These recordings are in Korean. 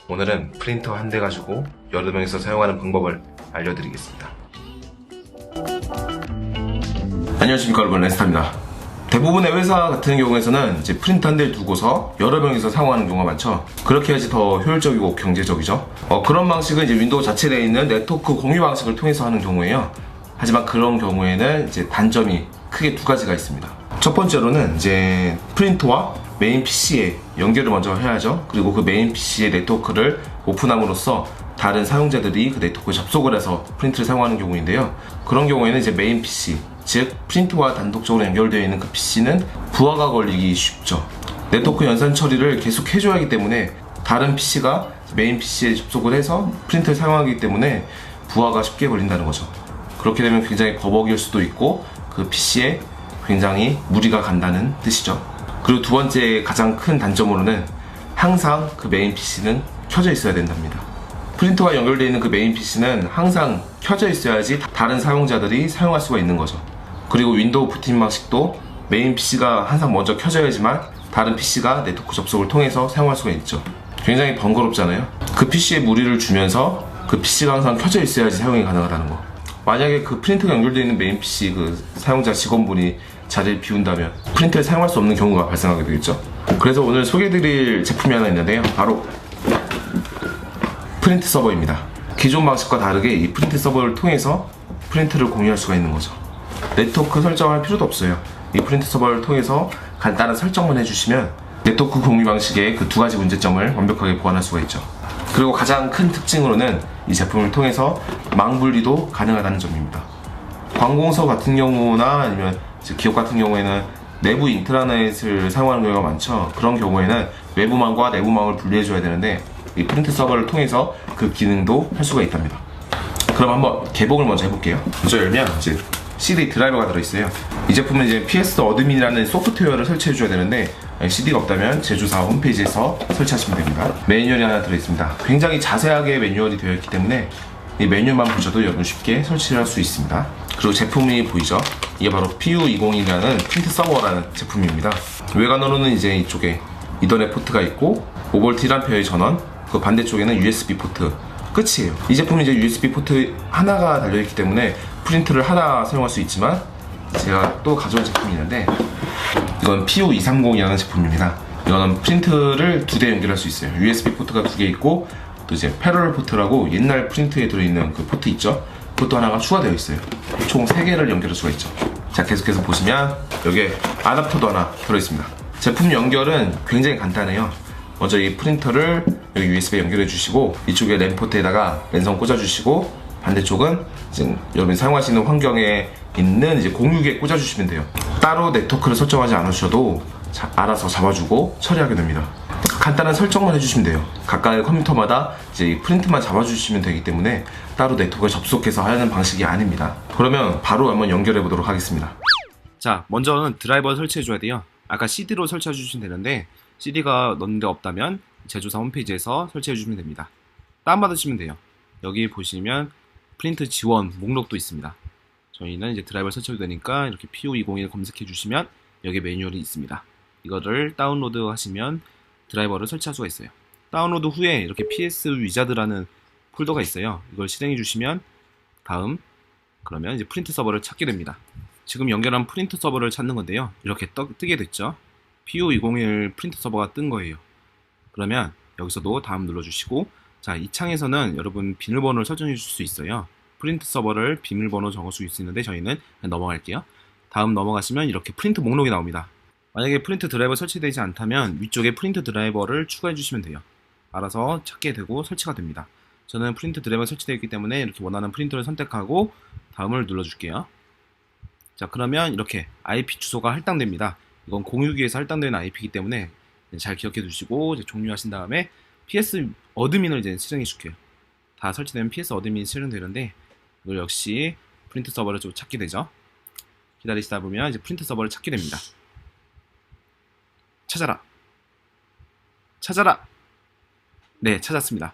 오늘은 프린터 한 대 가지고 여러 명이서 사용하는 방법을 알려드리겠습니다. 안녕하십니까 여러분, 레스타입니다. 대부분의 회사 같은 경우에서는 이제 프린터 한 대를 두고서 여러 명이서 사용하는 경우가 많죠. 그렇게 해야지 더 효율적이고 경제적이죠. 그런 방식은 이제 윈도우 자체에 되어 있는 네트워크 공유 방식을 통해서 하는 경우예요. 하지만 그런 경우에는 이제 단점이 크게 두 가지가 있습니다. 첫 번째로는 이제 프린터와 메인 PC에 연결을 먼저 해야죠. 그리고 그 메인 PC의 네트워크를 오픈함으로써 다른 사용자들이 그 네트워크에 접속을 해서 프린터를 사용하는 경우인데요. 그런 경우에는 이제 메인 PC, 즉 프린터와 단독적으로 연결되어 있는 그 PC는 부하가 걸리기 쉽죠. 네트워크 연산 처리를 계속 해줘야 하기 때문에 다른 PC가 메인 PC에 접속을 해서 프린터를 사용하기 때문에 부하가 쉽게 걸린다는 거죠. 그렇게 되면 굉장히 버벅일 수도 있고 그 PC에 굉장히 무리가 간다는 뜻이죠. 그리고 두 번째 가장 큰 단점으로는 항상 그 메인 PC는 켜져 있어야 된답니다. 프린터와 연결되어 있는 그 메인 PC는 항상 켜져 있어야지 다른 사용자들이 사용할 수가 있는 거죠. 그리고 윈도우 부팅 방식도 메인 PC가 항상 먼저 켜져야지만 다른 PC가 네트워크 접속을 통해서 사용할 수가 있죠. 굉장히 번거롭잖아요. 그 PC에 무리를 주면서 그 PC가 항상 켜져 있어야지 사용이 가능하다는 거. 만약에 그 프린터가 연결되어 있는 메인 PC 그 사용자 직원분이 자리를 비운다면 프린터를 사용할 수 없는 경우가 발생하게 되겠죠. 그래서 오늘 소개해드릴 제품이 하나 있는데요. 바로 프린트 서버입니다. 기존 방식과 다르게 이 프린트 서버를 통해서 프린트를 공유할 수가 있는 거죠. 네트워크 설정할 필요도 없어요. 이 프린트 서버를 통해서 간단한 설정만 해주시면 네트워크 공유 방식의 그 두 가지 문제점을 완벽하게 보완할 수가 있죠. 그리고 가장 큰 특징으로는 이 제품을 통해서 망 분리도 가능하다는 점입니다. 관공서 같은 경우나 아니면 기업 같은 경우에는 내부 인트라넷을 사용하는 경우가 많죠. 그런 경우에는 외부망과 내부망을 분리해줘야 되는데 이 프린트 서버를 통해서 그 기능도 할 수가 있답니다. 그럼 한번 개봉을 먼저 해볼게요. 먼저 열면 이제 CD 드라이버가 들어있어요. 이 제품은 이제 PS 어드민이라는 소프트웨어를 설치해줘야 되는데 CD가 없다면 제조사 홈페이지에서 설치하시면 됩니다. 매뉴얼이 하나 들어있습니다. 굉장히 자세하게 매뉴얼이 되어 있기 때문에 이 메뉴만 보셔도 여러분 쉽게 설치를 할 수 있습니다. 그리고 제품이 보이죠? 이게 바로 PU202라는 프린트 서버라는 제품입니다. 외관으로는 이제 이쪽에 이더넷 포트가 있고 5V 1A의 전원, 그 반대쪽에는 USB 포트, 끝이에요. 이 제품은 이제 USB 포트 하나가 달려있기 때문에 프린트를 하나 사용할 수 있지만 제가 또 가져온 제품이 있는데 이건 PU230이라는 제품입니다. 이거는 프린트를 두 대 연결할 수 있어요. USB 포트가 두 개 있고 또 이제 패러럴 포트라고 옛날 프린트에 들어있는 그 포트 있죠? 그것도 하나가 추가되어 있어요. 총 3개를 연결할 수가 있죠. 자, 계속해서 보시면 여기에 아답터도 하나 들어있습니다. 제품 연결은 굉장히 간단해요. 먼저 이 프린터를 여기 USB에 연결해 주시고 이쪽에 램 포트에다가 랜선 꽂아 주시고 반대쪽은 지금 여러분이 사용하시는 환경에 있는 이제 공유기에 꽂아 주시면 돼요. 따로 네트워크를 설정하지 않으셔도 알아서 잡아주고 처리하게 됩니다. 간단한 설정만 해주시면 돼요. 각각의 컴퓨터마다 이제 이 프린트만 잡아주시면 되기 때문에 따로 네트워크에 접속해서 하는 방식이 아닙니다. 그러면 바로 한번 연결해 보도록 하겠습니다. 자, 먼저는 드라이버 설치해 줘야 돼요. 아까 CD로 설치해 주시면 되는데 CD가 넣는데 없다면 제조사 홈페이지에서 설치해 주시면 됩니다. 다운받으시면 돼요. 여기 보시면 프린트 지원 목록도 있습니다. 저희는 이제 드라이버 설치해도 되니까 이렇게 PU201 검색해 주시면 여기 매뉴얼이 있습니다. 이거를 다운로드 하시면 드라이버를 설치할 수가 있어요. 다운로드 후에 이렇게 PS 위자드라는 폴더가 있어요. 이걸 실행해 주시면 다음 그러면 이제 프린트 서버를 찾게 됩니다. 지금 연결한 프린트 서버를 찾는 건데요. 이렇게 뜨게 됐죠. PU201 프린트 서버가 뜬 거예요. 그러면 여기서도 다음 눌러주시고 자, 이 창에서는 여러분 비밀번호를 설정해 줄 수 있어요. 프린트 서버를 비밀번호 적을 수 있는데 저희는 그냥 넘어갈게요. 다음 넘어가시면 이렇게 프린트 목록이 나옵니다. 만약에 프린트 드라이버 설치되지 않다면 위쪽에 프린트 드라이버를 추가해 주시면 돼요. 알아서 찾게 되고 설치가 됩니다. 저는 프린트 드라이버 설치되어 있기 때문에 이렇게 원하는 프린터를 선택하고 다음을 눌러줄게요. 자, 그러면 이렇게 IP 주소가 할당됩니다. 이건 공유기에서 할당되는 IP이기 때문에 잘 기억해 두시고 이제 종료하신 다음에 PS 어드민을 이제 실행해 줄게요. 다 설치되면 PS 어드민이 실행되는데 이걸 역시 프린트 서버를 좀 찾게 되죠. 기다리시다 보면 이제 프린트 서버를 찾게 됩니다. 찾아라. 찾아라. 네, 찾았습니다.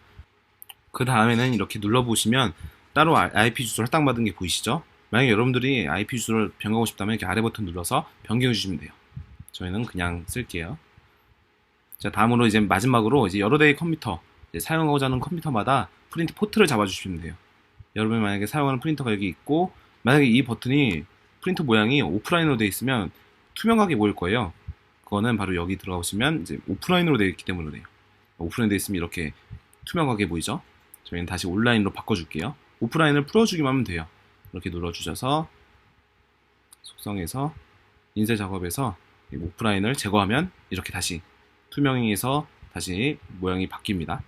그 다음에는 이렇게 눌러보시면 따로 IP 주소를 할당받은 게 보이시죠? 만약에 여러분들이 IP 주소를 변경하고 싶다면 이렇게 아래 버튼 눌러서 변경해 주시면 돼요. 저희는 그냥 쓸게요. 자, 다음으로 이제 마지막으로 이제 여러 대의 컴퓨터 이제 사용하고자 하는 컴퓨터마다 프린트 포트를 잡아주시면 돼요. 여러분이 만약에 사용하는 프린터가 여기 있고, 만약에 이 버튼이 프린터 모양이 오프라인으로 되어 있으면 투명하게 보일 거예요. 그거는 바로 여기 들어가 보시면 이제 오프라인으로 되어 있기 때문에 그래요. 오프라인 되어 있으면 이렇게 투명하게 보이죠. 저희는 다시 온라인으로 바꿔줄게요. 오프라인을 풀어주기만 하면 돼요. 이렇게 눌러주셔서 속성에서 인쇄 작업에서 이 오프라인을 제거하면 이렇게 다시 투명해서 다시 모양이 바뀝니다.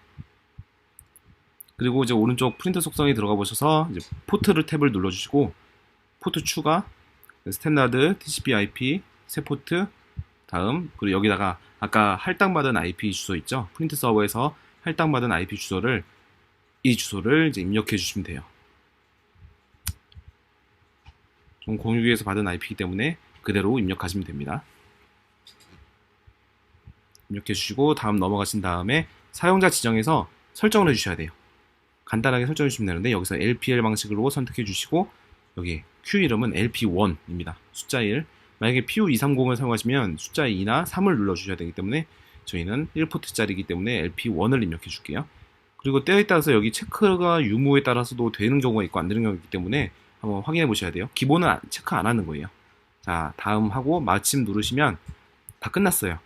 그리고 이제 오른쪽 프린터 속성에 들어가 보셔서 이제 포트를 탭을 눌러주시고, 포트 추가, 스탠다드 TCP/IP 새 포트, 다음, 그리고 여기다가 아까 할당받은 IP 주소 있죠? 프린트 서버에서 할당받은 IP 주소를, 이 주소를 이제 입력해 주시면 돼요. 좀 공유기에서 받은 IP이기 때문에 그대로 입력하시면 됩니다. 입력해 주시고 다음 넘어가신 다음에 사용자 지정에서 설정을 해 주셔야 돼요. 간단하게 설정해 주시면 되는데, 여기서 LPL 방식으로 선택해 주시고, 여기 Q 이름은 LP1입니다. 숫자 1. 만약에 PU230을 사용하시면 숫자 2나 3을 눌러 주셔야 되기 때문에 저희는 1포트짜리이기 때문에 LP1을 입력해 줄게요. 그리고 때에 따라서 여기 체크가 유무에 따라서도 되는 경우가 있고 안 되는 경우가 있기 때문에 한번 확인해 보셔야 돼요. 기본은 체크 안 하는 거예요. 자, 다음 하고 마침 누르시면 다 끝났어요.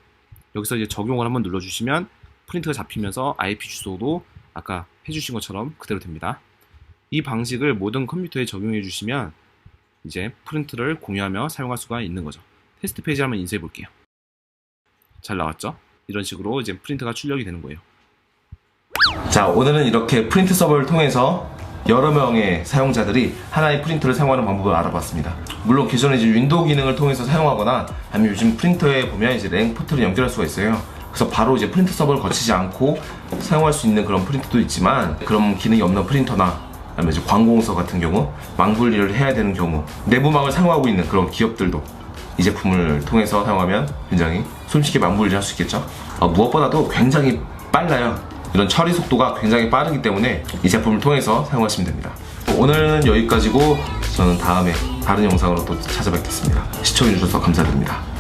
여기서 이제 적용을 한번 눌러주시면 프린트가 잡히면서 IP 주소도 아까 해주신 것처럼 그대로 됩니다. 이 방식을 모든 컴퓨터에 적용해 주시면 이제 프린트를 공유하며 사용할 수가 있는 거죠. 테스트 페이지 한번 인쇄해 볼게요. 잘 나왔죠? 이런 식으로 이제 프린트가 출력이 되는 거예요. 자, 오늘은 이렇게 프린트 서버를 통해서 여러 명의 사용자들이 하나의 프린터를 사용하는 방법을 알아봤습니다. 물론 기존에 이제 윈도우 기능을 통해서 사용하거나 아니면 요즘 프린터에 보면 이제 랭 포트를 연결할 수가 있어요. 그래서 바로 이제 프린트 서버를 거치지 않고 사용할 수 있는 그런 프린터도 있지만, 그런 기능이 없는 프린터나 아니면 이제 관공서 같은 경우 망분리를 해야 되는 경우, 내부망을 사용하고 있는 그런 기업들도 이 제품을 통해서 사용하면 굉장히 손쉽게 망분리를 할 수 있겠죠. 무엇보다도 굉장히 빨라요. 이런 처리 속도가 굉장히 빠르기 때문에 이 제품을 통해서 사용하시면 됩니다. 오늘은 여기까지고, 저는 다음에 다른 영상으로 또 찾아뵙겠습니다. 시청해주셔서 감사드립니다.